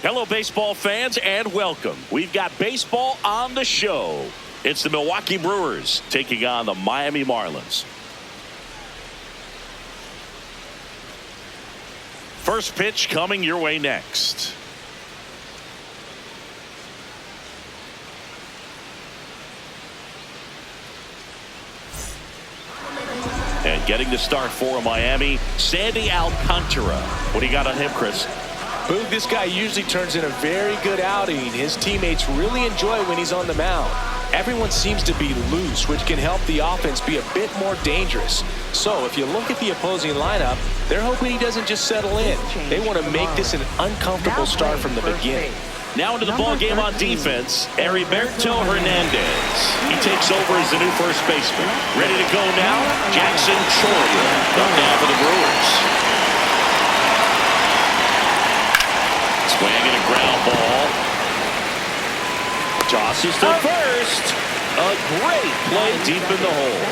Hello, baseball fans, and welcome. We've got baseball on the show. It's the Milwaukee Brewers taking on the Miami Marlins. First pitch coming your way next. And getting the start for Miami, Sandy Alcantara. What do you got on him, Chris? Boog, this guy usually turns in a very good outing. His teammates really enjoy when he's on the mound. Everyone seems to be loose, which can help the offense be a bit more dangerous. So if you look at the opposing lineup, they're hoping he doesn't just settle in. They want to make this an uncomfortable start from the beginning. Now into the ball game on defense, Heriberto Hernandez. He takes over as the new first baseman. Ready to go now, Jackson Chourio. Up now for the Brewers. Swing and a ground ball. Tosses to first. A great play deep in the hole.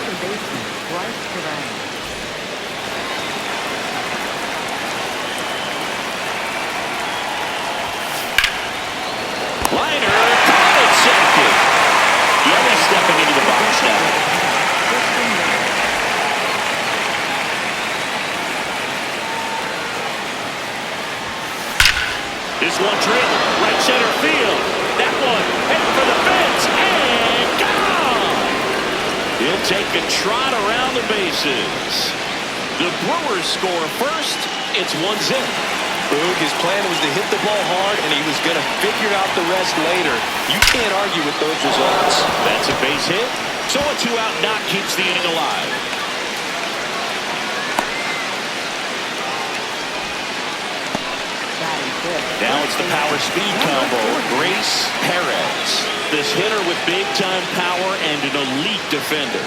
Liner, caught it, safety. Yelly stepping into the box now. This one drilled, right center field. That one heading for the fence and gone. He'll take a trot around the bases. The Brewers score first. It's 1-0. Boog, his plan was to hit the ball hard, and he was going to figure out the rest later. You can't argue with those results. That's a base hit. So a two-out knock keeps the inning alive. Now it's the power speed combo. Grace Perez. This hitter with big-time power and an elite defender.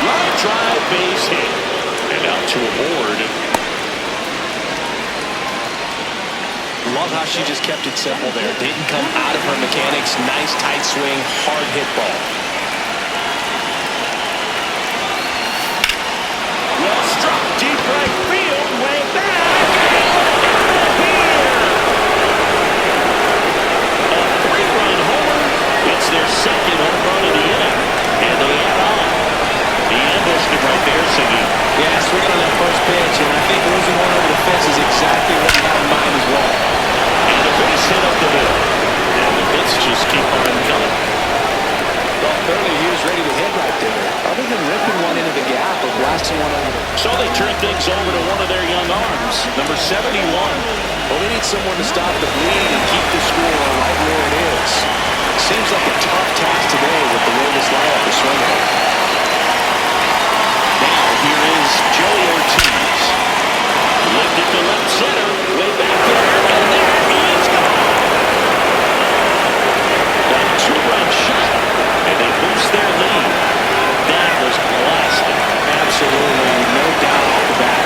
Line drive, base hit. And out to a board. Love how she just kept it simple there. Didn't come out of her mechanics. Nice tight swing, hard hit ball. Well struck, deep right field, way back. A three-run homer. It's their second home run of the inning. And they add on. The ambushed him right there, Siggy. Yeah, swinging on that first pitch, and I think losing one over the fence is exactly what he had in mind as well. And a base hit up the middle. And the hits just keep on coming. Well, clearly he was ready to hit right there. Other than ripping one into the gap or blasting one over. So they turn things over to one of their young arms, number 71. Well, they need someone to stop the bleeding and keep the score right where it is. Seems like a tough task today with the way this lineup is swinging. Here is Joey Ortiz. Lifted to left center. Way back there. And there he is gone. A two-run shot. And they boost their lead. That was blasting. Absolutely. No doubt off the bat.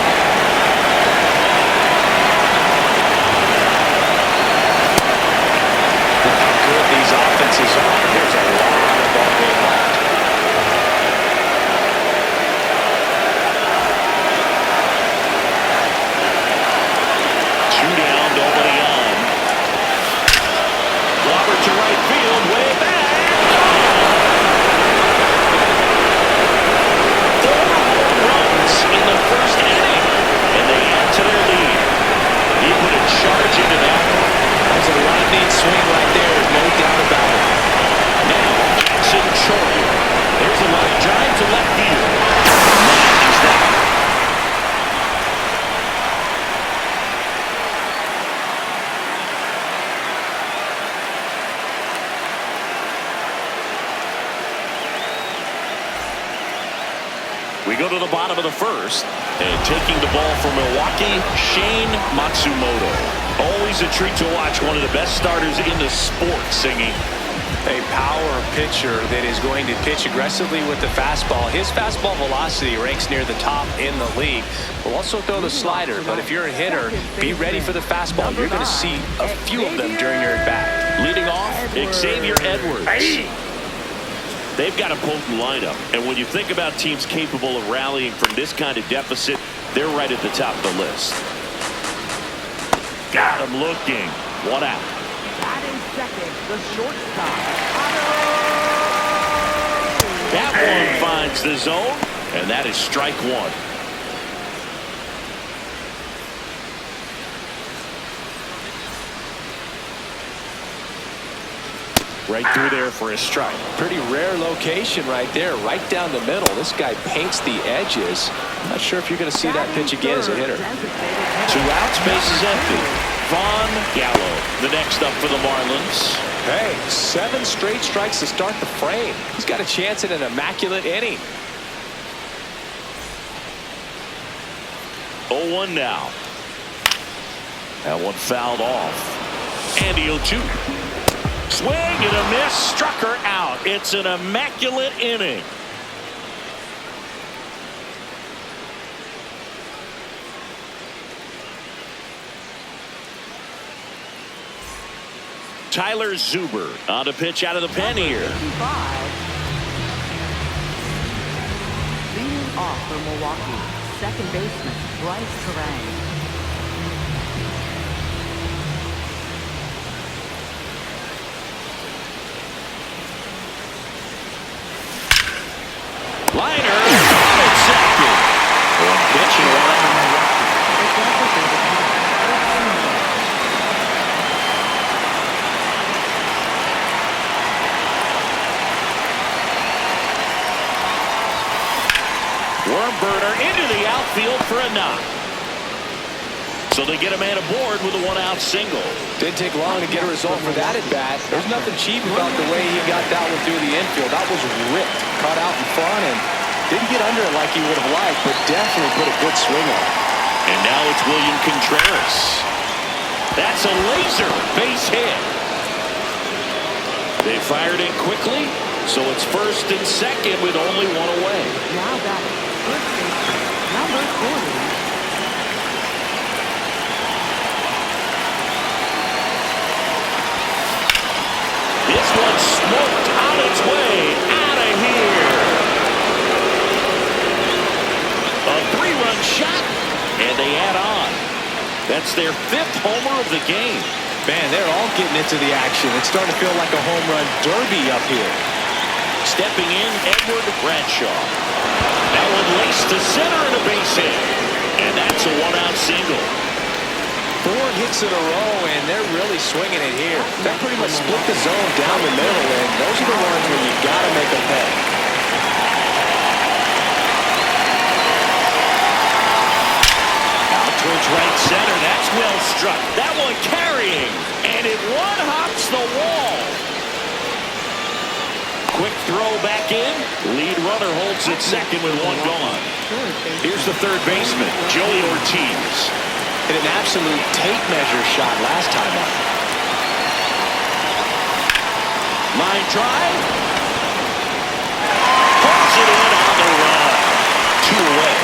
Look how good these offenses are. There's a lot of ball game left. To right field, way back. 4 home runs in the first inning, and they add to their lead. He put a charge into that one. That was a lightning swing right there, no doubt about it. Now Jackson Chourio. There's a line drive to left field. That is that. We go to the bottom of the first, and taking the ball for Milwaukee, Shane Matsumoto. Always a treat to watch one of the best starters in the sport, Singing. A power pitcher that is going to pitch aggressively with the fastball. His fastball velocity ranks near the top in the league. Will also throw the slider, but if you're a hitter, be ready for the fastball. You're going to see a few of them during your at-bat. Leading off, Xavier Edwards. They've got a potent lineup, and when you think about teams capable of rallying from this kind of deficit, they're right at the top of the list. Got him looking. 1 out. Batting second, the shortstop. That one finds the zone, and that is strike 1. Right through there for a strike. Pretty rare location right there, right down the middle. This guy paints the edges. I'm not sure if you're going to see that pitch again as a hitter. 2 outs, base is empty. Vaughn Gallo, the next up for the Marlins. Hey, 7 straight strikes to start the frame. He's got a chance at an immaculate inning. 0-1 now. That one fouled off. And the 0-2. Swing and a miss. Struck her out. It's an immaculate inning. Tyler Zuber on to pitch out of the pen here. Leading off for Milwaukee, second baseman Bryce Terang. Liner at second. One pitch and 1 out. Worm burner into the outfield for a knock. So they get a man aboard with a 1-out single. Didn't take long to get a result for that at bat. There's nothing cheap about the way he got that one through the infield. That was ripped, caught out in front, and didn't get under it like he would have liked, but definitely put a good swing on it. And now it's William Contreras. That's a laser base hit. They fired in quickly, so it's first and second with only 1 away. Now batting, first baseman number 40. This one smoked on its way out of here. A 3-run shot, and they add on. That's their 5th homer of the game. Man, they're all getting into the action. It's starting to feel like a home run derby up here. Stepping in, Edward Bradshaw. That one laced to center and a base hit. And that's a 1-out single. 4 hits in a row, and they're really swinging it here. That pretty much split the zone down the middle, and those are the ones where you got to make them pay. Out towards right center. That's well struck. That one carrying, and it one-hops the wall. Quick throw back in. Lead runner holds at second with 1 gone. Here's the third baseman, Joey Ortiz. Hit an absolute tape measure shot last time up. Line drive. Pulls it in on the run. 2 away.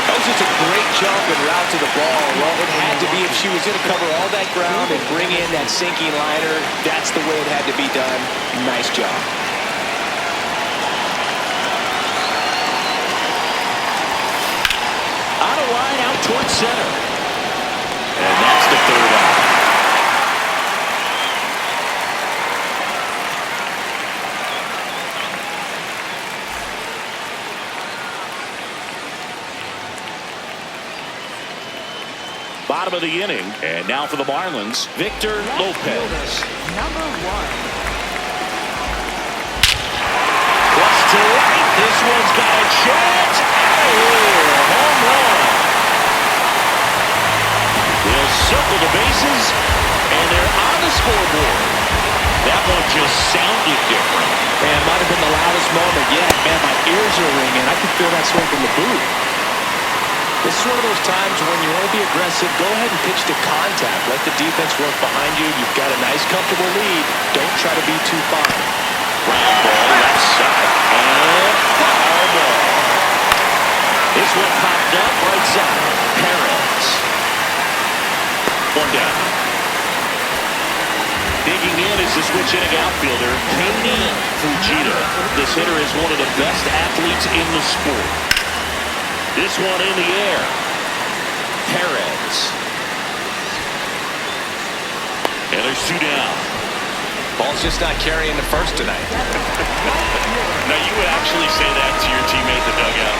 That was just a great jump and route to the ball. Well, it had to be if she was going to cover all that ground and bring in that sinking liner. That's the way it had to be done. Nice job. On a line out towards center. And that's the 3rd out. Bottom of the inning. And now for the Marlins, Victor Lopez. Number 1. Plus to right. This one's got a chance. Out of here. Home run. They'll circle the bases, and they're on the scoreboard. That one just sounded different. Man, it might have been the loudest moment yet. Man, my ears are ringing. I can feel that swing from the booth. This is one of those times when you want to be aggressive, go ahead and pitch to contact. Let the defense work behind you. You've got a nice, comfortable lead. Don't try to be too fine. Ground ball, left side, and foul ball. This one popped up right side. Perez. 1 down. Digging in is the switch hitting outfielder, Katie Fujita. This hitter is one of the best athletes in the sport. This one in the air. Perez. And there's 2 down. Ball's just not carrying the first tonight. Now, you would actually say that to your teammate, the dugout.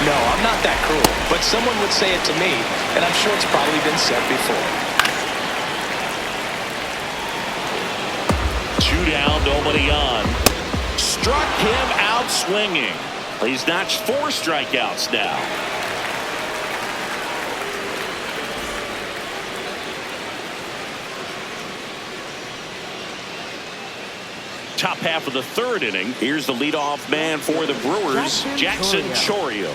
No, I'm not that cruel. But someone would say it to me, and I'm sure it's probably been said before. 2 down, nobody on. Struck him out swinging. He's notched 4 strikeouts now. Top half of the 3rd inning. Here's the leadoff man for the Brewers, Jackson Chourio.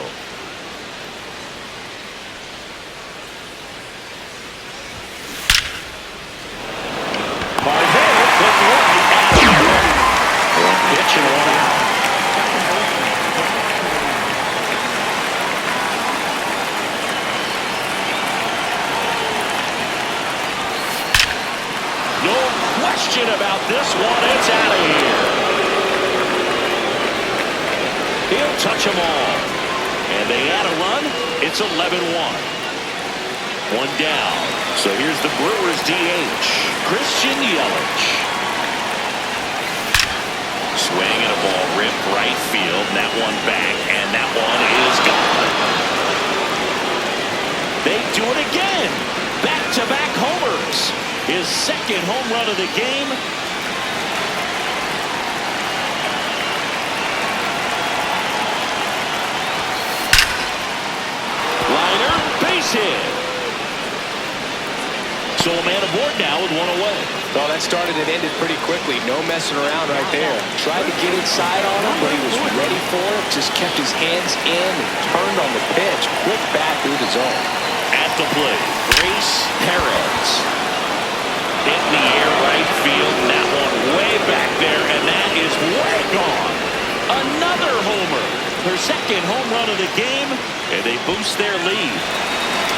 Hard hit, but right. 1 pitch and 1 out. No question about this one. It's out of here. He'll touch them all. And they add a run. It's 11-1. 1 down. So here's the Brewers DH, Christian Yelich. Swing and a ball ripped right field. And that one back. And that one is gone. They do it again. Back-to-back homers. His 2nd home run of the game. Liner, base hit. So a man aboard now with 1 away. Well, that started and ended pretty quickly. No messing around right there. Tried to get inside on him, but he was ready for it. Just kept his hands in and turned on the pitch. Quick back through the zone. At the plate, Grace Perez. Hit in the air right field. And that one way back there, and that is way gone. Another homer. Her 2nd home run of the game, and they boost their lead.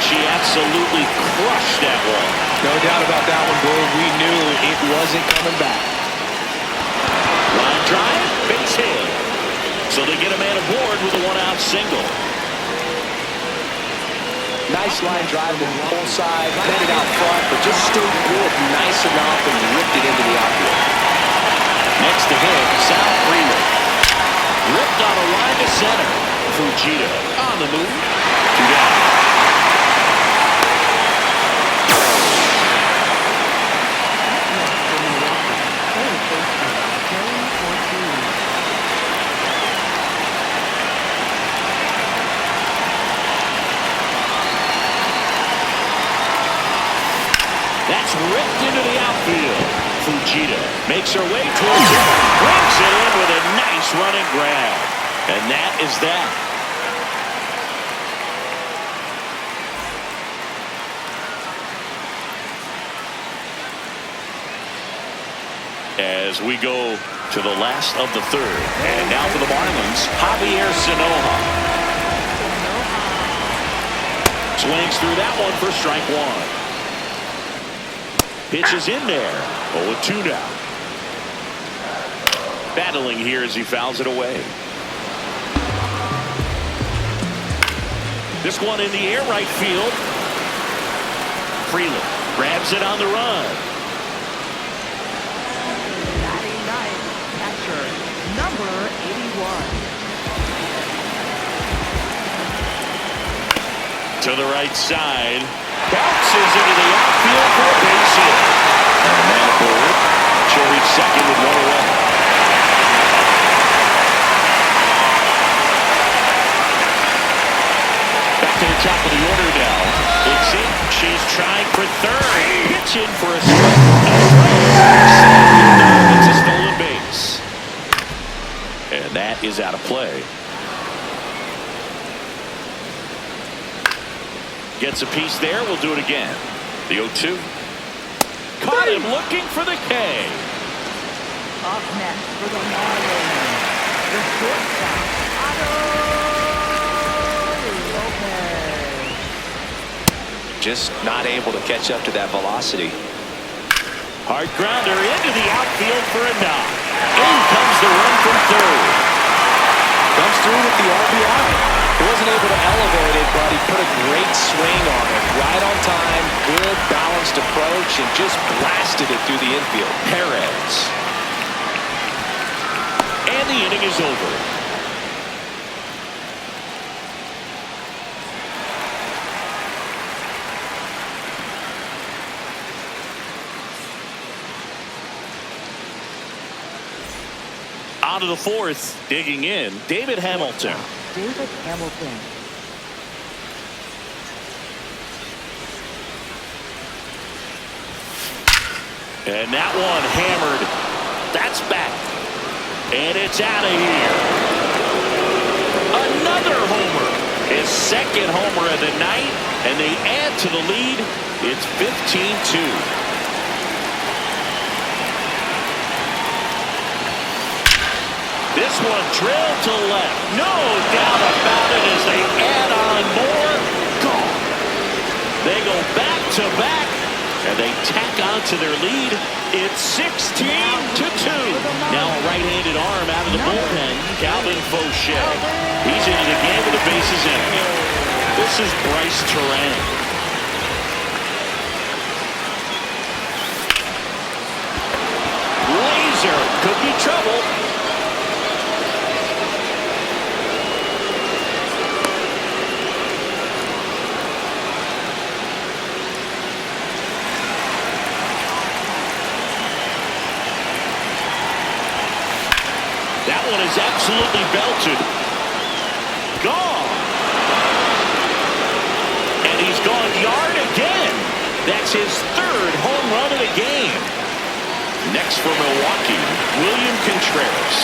She absolutely crushed that one. No doubt about that one, Blue. We knew it wasn't coming back. Line drive, base hit. So they get a man aboard with a 1-out single. Nice line drive to the pull side, met it out front, but just stayed good nice enough and ripped it into the outfield. Next to him, Sal Freeman. Ripped on a line to center. Fujita on the move. 2 down. That's ripped into the outfield. Fujita makes her way towards it. Brings it in with a nice running grab. And that is that. As we go to the last of the 3rd. And now for the Marlins, Javier Sinoja. Swings through that one for strike 1. Pitches in there. 0-2 now. Battling here as he fouls it away. This one in the air right field. Freeland grabs it on the run. Batting ninth, catcher, number 81. To the right side. Bounces into the outfield for a base hit. And a man aboard. She'll reach 2nd with 1 away. Back to the top of the order now. It's in. She's trying for 3rd. Pitching for a strike. It's a stolen base. And that is out of play. Gets a piece there. We'll do it again. The 0-2. Caught him looking for the K. Up next for the Marlins, the shortstop, Lopez. Just not able to catch up to that velocity. Hard grounder into the outfield for a knock. In comes the run from 3rd. Comes through with the RBI. He wasn't able to elevate it, but he put a great swing on it. Right on time, good balanced approach, and just blasted it through the infield. Perez. And the inning is over. On to the fourth, digging in, David Hamilton. David Hamilton. And that one hammered. That's back. And it's out of here. Another homer. His second homer of the night. And they add to the lead. It's 15-2. This one drilled to left. No doubt about it as they add on more. Gone. They go back to back. And they tack on to their lead. It's 16-2. Now a right-handed arm out of the bullpen. Calvin Fauché. He's into the game with the bases empty. This is Bryce Terang. Laser. Could be trouble. That one is absolutely belted. Gone. And he's gone yard again. That's his third home run of the game. Next for Milwaukee, William Contreras.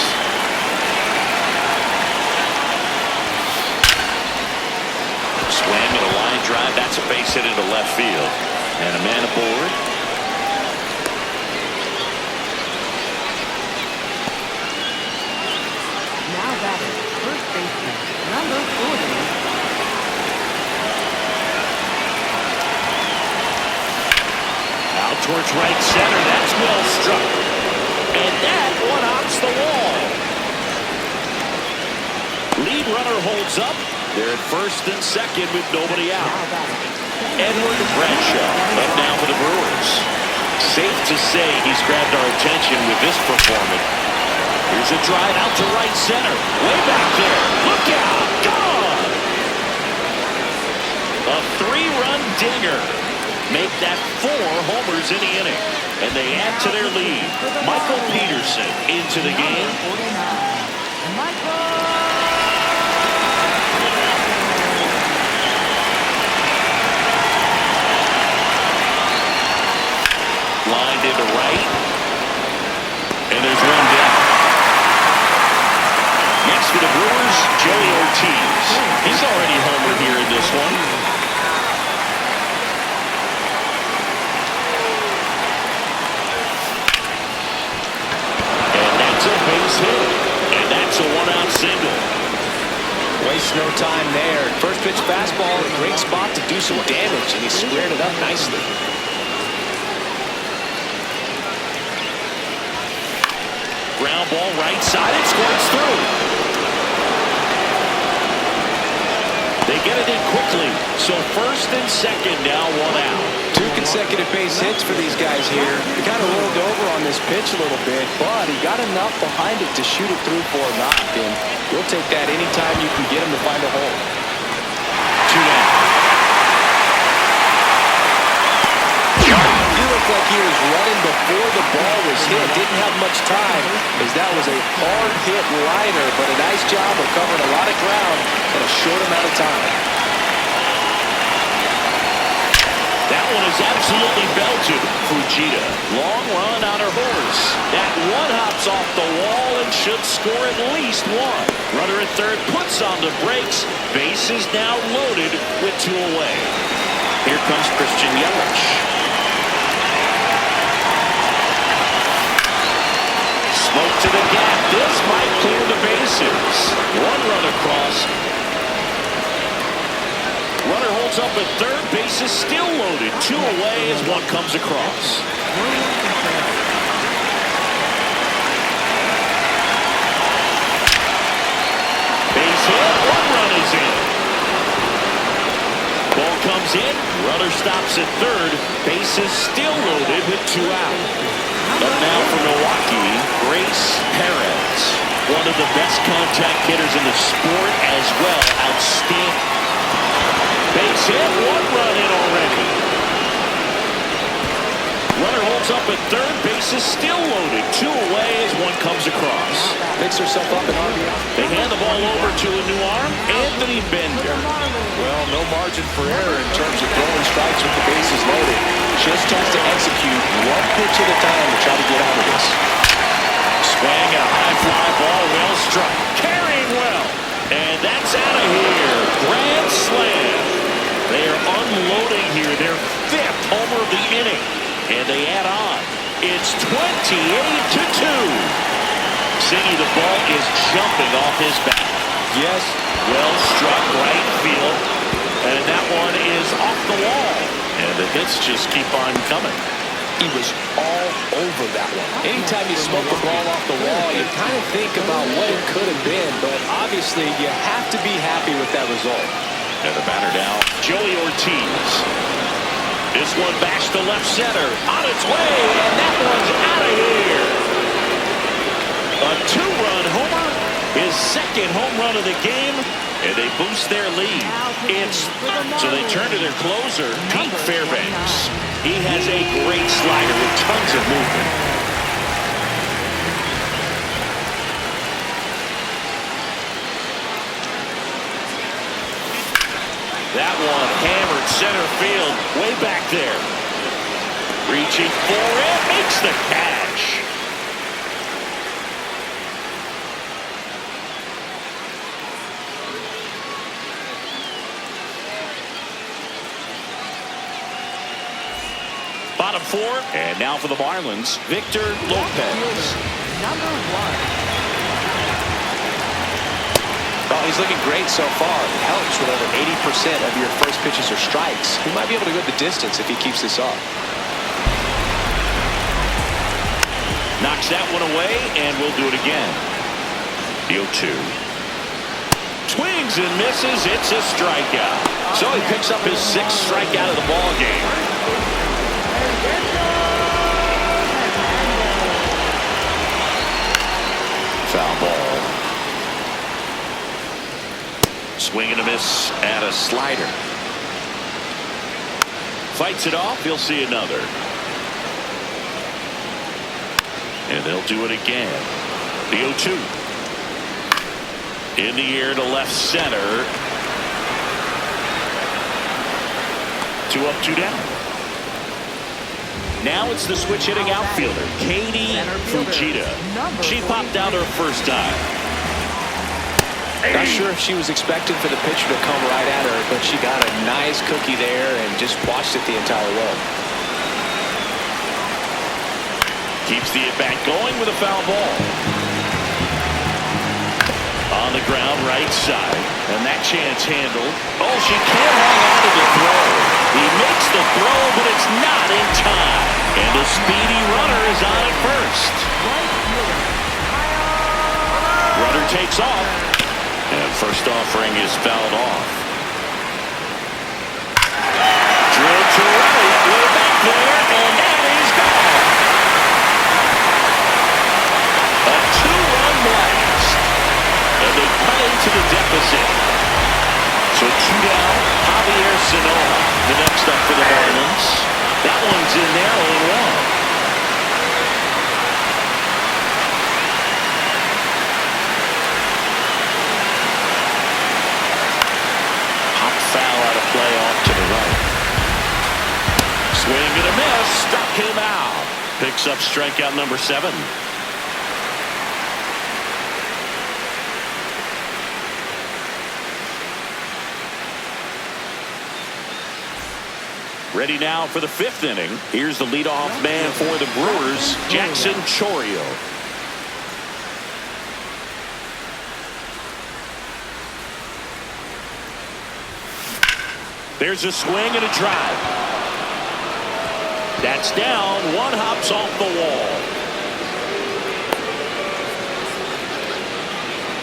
Swam at a line drive. That's a base hit into left field. And a man aboard. Now batting, first baseman, number 40. Out towards right center. That's well struck. And that one hops the wall. Lead runner holds up. They're at first and second with nobody out. Now batting, Edward Bradshaw up now for the Brewers. Safe to say he's grabbed our attention with this performance. Here's a drive out to right center. Way back there. Look out. Gone. A three-run dinger. Make that 4 homers in the inning. And they add to their lead. Michael Peterson into the game. number 49. Michael. Lined into right. And there's one down. Next for the Brewers, Joey Ortiz. He's already homered here in this one. And that's a base hit. And that's a one-out single. Waste no time there. First pitch fastball, a great spot to do some damage, and he squared it up nicely. Ground ball right side. It squirts through. They get it in quickly. So first and second now, one out. 2 consecutive base hits for these guys here. He kind of rolled over on this pitch a little bit, but he got enough behind it to shoot it through for a knock. And you'll take that anytime you can get him to find a hole. 2 down. He looked like he was running before the ball was hit. Didn't have much time, as that was a hard hit liner, but a nice job of covering a lot of ground in a short amount of time. That one is absolutely belted. Fujita, long run on her horse. That one hops off the wall and should score at least 1. Runner at third puts on the brakes. Base is now loaded with 2 away. Here comes Christian Yelich. Smoke to the gap. This might clear the bases. 1 run across. Runner holds up at third. Base is still loaded. 2 away as one comes across. Base hit. 1 run is in. comes in. Runner stops at third. Bases still loaded with 2 out. Up now for Milwaukee, Grace Perez. One of the best contact hitters in the sport as well. Outstanding. Base hit, 1 run in already. Runner holds up at third. Base is still loaded. 2 away as one comes across. Picks herself up in RBI. They hand the ball over to a new arm, Anthony Bender. Well, no margin for error in terms of throwing strikes with the bases loaded. Just has to execute 1 pitch at a time to try to get out of this. Swing and a high fly ball, well struck. Carrying well. And that's out of here. Grand slam. They are unloading here. Their 5th homer of the inning. And they add on. It's 28-2. Siggy, the ball is jumping off his bat. Yes. Well struck right field. And that one is off the wall. And the hits just keep on coming. He was all over that one. Anytime you smoke the ball off the wall, you kind of think about what it could have been. But obviously, you have to be happy with that result. And the batter now, Joey Ortiz. This one backs to left center. On its way, and that one's out of here. A 2-run homer. His 2nd home run of the game. And they boost their lead. So they turn to their closer, Pete Fairbanks. He has a great slider with tons of movement. That one hammered center field, way back there. Reaching for it, makes the catch. Bottom 4, and now for the Marlins, Victor Lopez. Number 1. Well, he's looking great so far. It helps with over 80% of your first pitches or strikes. He might be able to go the distance if he keeps this up. Knocks that one away, and we'll do it again. The 0-2. Swings and misses. It's a strikeout. So he picks up his 6th strikeout of the ball game. Foul ball. Swing and a miss at a slider. Fights it off. He'll see another. And they'll do it again. The 0-2. In the air to left center. 2 up, 2 down. Now it's the switch hitting outfielder, Katie Fujita. She popped out her first time. Not sure if she was expecting for the pitcher to come right at her, but she got a nice cookie there and just watched it the entire way. Keeps the at-bat going with a foul ball. On the ground, right side. And that chance handled. Oh, she can't hang on to the throw. He makes the throw, but it's not in time. And a speedy runner is on at first. Runner takes off. And first offering is fouled off. Drilled to right. Way back there, and that is gone. A 2-run blast. And they cut into the deficit. So 2 down. Javier Sanoja, the next up for the Marlins. That one's in there, 0-1. Foul out of play off to the right. Swing and a miss. Struck him out. Picks up strikeout number 7. Ready now for the 5th inning. Here's the leadoff man for the Brewers, Jackson Chourio. There's a swing and a drive. That's down. One hops off the wall.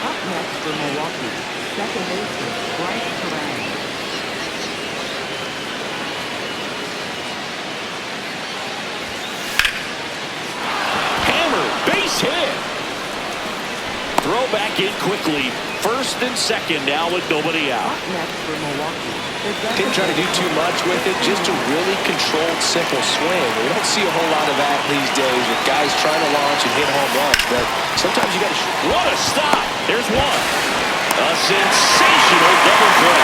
Up next for Milwaukee, second baseman Bryce Terang. Throw back in quickly. First and second now with nobody out. Up next for Milwaukee. Didn't try to do too much with it, just a really controlled, simple swing. We don't see a whole lot of that these days with guys trying to launch and hit home runs, but sometimes you got to shoot. What a stop. There's one. A sensational double play.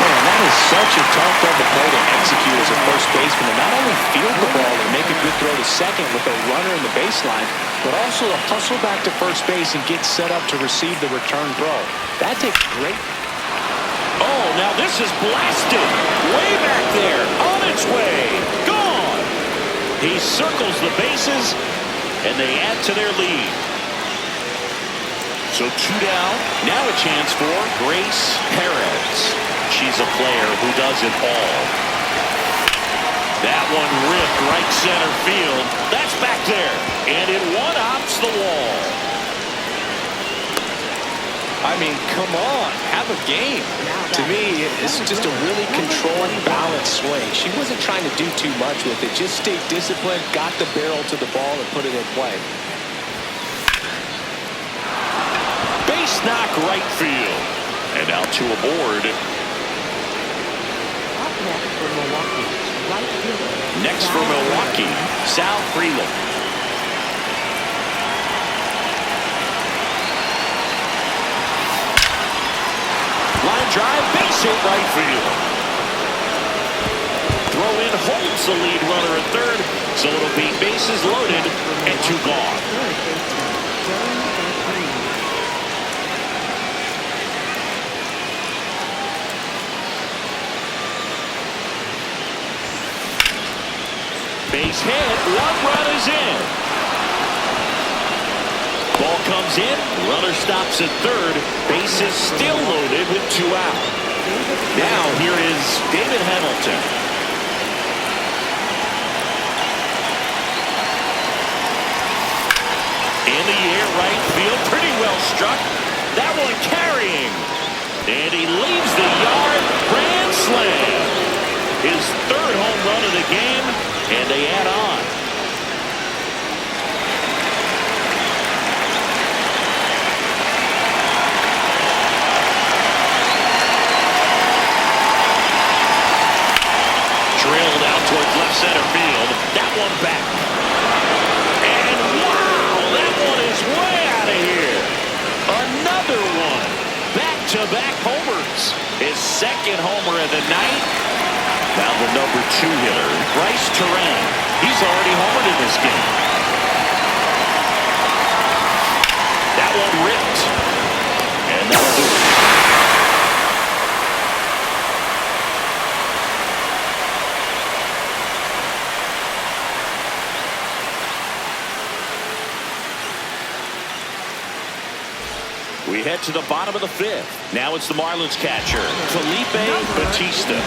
Man, that is such a tough double play to execute as a first baseman, to not only field the ball and make a good throw to second with a runner in the baseline, but also to hustle back to first base and get set up to receive the return throw. That takes great. Oh, now this is blasted. Way back there. On its way. Gone. He circles the bases, and they add to their lead. So 2 down. Now a chance for Grace Perez. She's a player who does it all. That one ripped right center field. That's back there. And it one-hops the wall. I mean, come on. Have a game. To me, it's just a really controlled, balanced swing. She wasn't trying to do too much with it. Just stayed disciplined, got the barrel to the ball, and put it in play. Base knock right field. And out to a board. Up next for Milwaukee. Right fielder. Next for Milwaukee, Sal Freeland. Line drive, base hit right field. Throw in holds the lead runner at third, so it'll be bases loaded and 2 gone. Third baseman. Jones and Green. Base hit, 1 run is in. Ball comes in, runner stops at third, bases still loaded with 2 out. Now here is David Hamilton. In the air, right field, pretty well struck. That one carrying. And he leaves the yard, grand slam. His 3rd home run of the game, and they add on. Drilled out towards left center field. That one back. And wow, that one is way out of here. Another one. Back-to-back homers. His 2nd homer of the night. Now the number 2 hitter, Bryce Terang. He's already homered in this game. That one ripped. And that'll do it. We head to the bottom of the 5th. Now it's the Marlins catcher, Felipe Batista.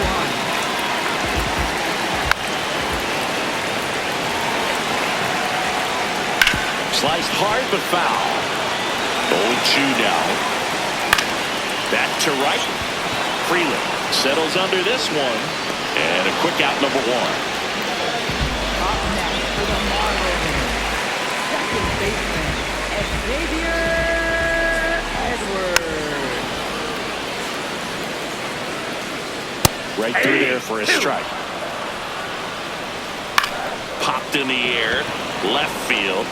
Sliced hard but foul. 0-2 now. Back to right. Freeland settles under this one. And a quick out, number 1. Up next for the Marlins. Second baseman, Xavier Edwards. Right through there for a strike. Popped in the air. Left field.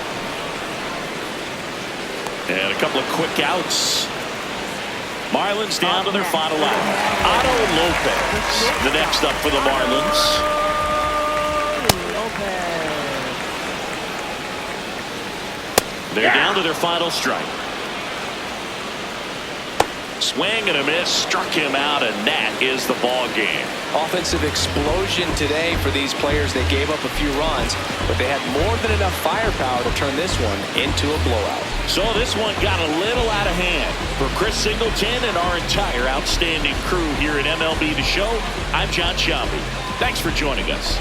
And a couple of quick outs. Marlins down to their final out. Otto Lopez, the next up for the Marlins. They're down to their final strike. Swing and a miss, struck him out, and that is the ball game. Offensive explosion today for these players. They gave up a few runs, but they had more than enough firepower to turn this one into a blowout. So this one got a little out of hand. For Chris Singleton and our entire outstanding crew here at MLB The Show, I'm John Shelby. Thanks for joining us.